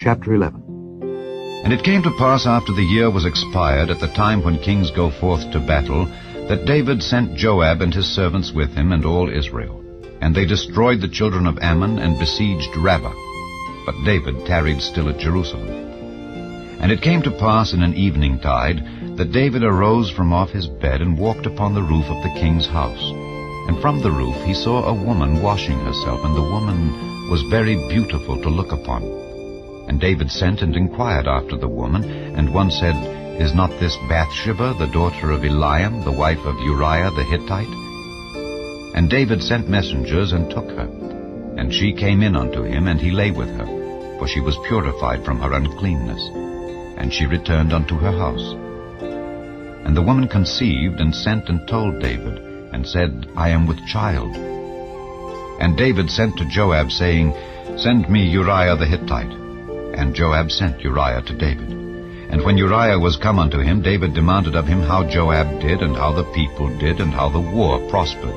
Chapter 11. And it came to pass after the year was expired, at the time when kings go forth to battle, that David sent Joab and his servants with him and all Israel. And they destroyed the children of Ammon and besieged Rabbah. But David tarried still at Jerusalem. And it came to pass in an eventide that David arose from off his bed and walked upon the roof of the king's house. And from the roof he saw a woman washing herself, and the woman was very beautiful to look upon. And David sent and inquired after the woman, and one said, Is not this Bathsheba, the daughter of Eliam, the wife of Uriah the Hittite? And David sent messengers and took her. And she came in unto him, and he lay with her, for she was purified from her uncleanness. And she returned unto her house. And the woman conceived, and sent and told David, and said, I am with child. And David sent to Joab, saying, Send me Uriah the Hittite. And Joab sent Uriah to David. And when Uriah was come unto him, David demanded of him how Joab did, and how the people did, and how the war prospered.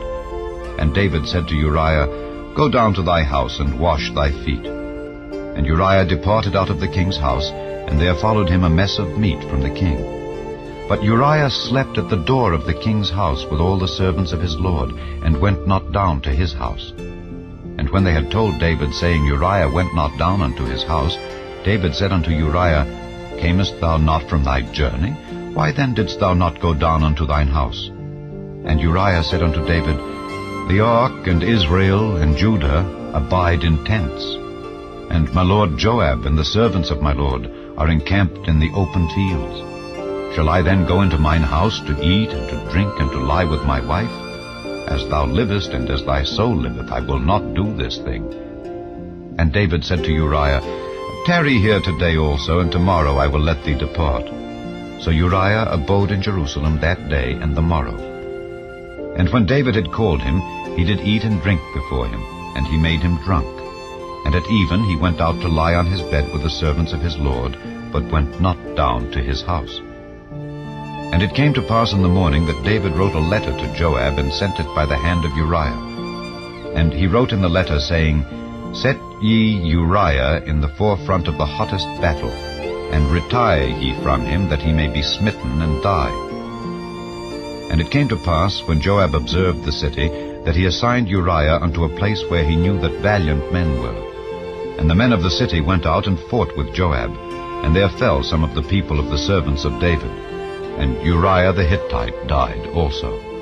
And David said to Uriah, Go down to thy house, and wash thy feet. And Uriah departed out of the king's house, and there followed him a mess of meat from the king. But Uriah slept at the door of the king's house with all the servants of his lord, and went not down to his house. And when they had told David, saying, Uriah went not down unto his house, David said unto Uriah, Camest thou not from thy journey? Why then didst thou not go down unto thine house? And Uriah said unto David, The ark and Israel and Judah abide in tents, and my lord Joab and the servants of my lord are encamped in the open fields. Shall I then go into mine house to eat and to drink and to lie with my wife? As thou livest and as thy soul liveth, I will not do this thing. And David said to Uriah, Tarry here today also, and tomorrow I will let thee depart. So Uriah abode in Jerusalem that day and the morrow. And when David had called him, he did eat and drink before him, and he made him drunk. And at even he went out to lie on his bed with the servants of his lord, but went not down to his house. And it came to pass in the morning that David wrote a letter to Joab, and sent it by the hand of Uriah. And he wrote in the letter, saying, Set ye Uriah in the forefront of the hottest battle, and retire ye from him, that he may be smitten and die. And it came to pass, when Joab observed the city, that he assigned Uriah unto a place where he knew that valiant men were. And the men of the city went out and fought with Joab, and there fell some of the people of the servants of David. And Uriah the Hittite died also.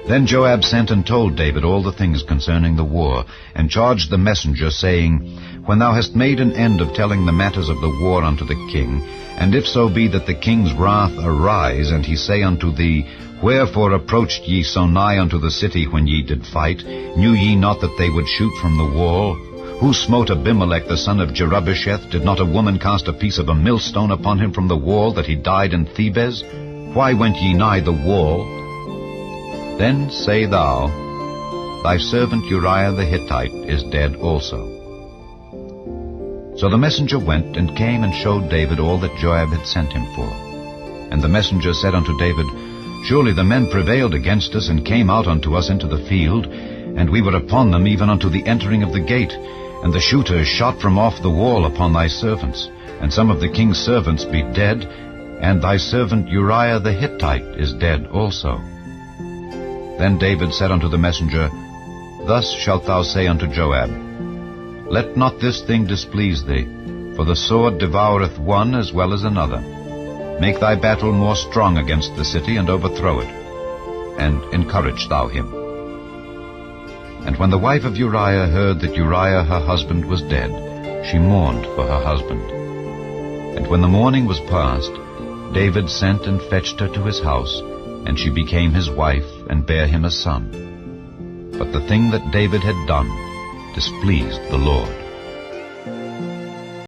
Then Joab sent and told David all the things concerning the war, and charged the messenger, saying, When thou hast made an end of telling the matters of the war unto the king, and if so be that the king's wrath arise, and he say unto thee, Wherefore approached ye so nigh unto the city when ye did fight? Knew ye not that they would shoot from the wall? Who smote Abimelech the son of Jerubbesheth? Did not a woman cast a piece of a millstone upon him from the wall, that he died in Thebez? Why went ye nigh the wall? Then say thou, Thy servant Uriah the Hittite is dead also. So the messenger went, and came and showed David all that Joab had sent him for. And the messenger said unto David, Surely the men prevailed against us, and came out unto us into the field, and we were upon them even unto the entering of the gate, and the shooters shot from off the wall upon thy servants, and some of the king's servants be dead, and thy servant Uriah the Hittite is dead also. Then David said unto the messenger, Thus shalt thou say unto Joab, Let not this thing displease thee, for the sword devoureth one as well as another. Make thy battle more strong against the city, and overthrow it, and encourage thou him. And when the wife of Uriah heard that Uriah her husband was dead, she mourned for her husband. And when the mourning was past, David sent and fetched her to his house, and she became his wife, and bare him a son. But the thing that David had done displeased the Lord.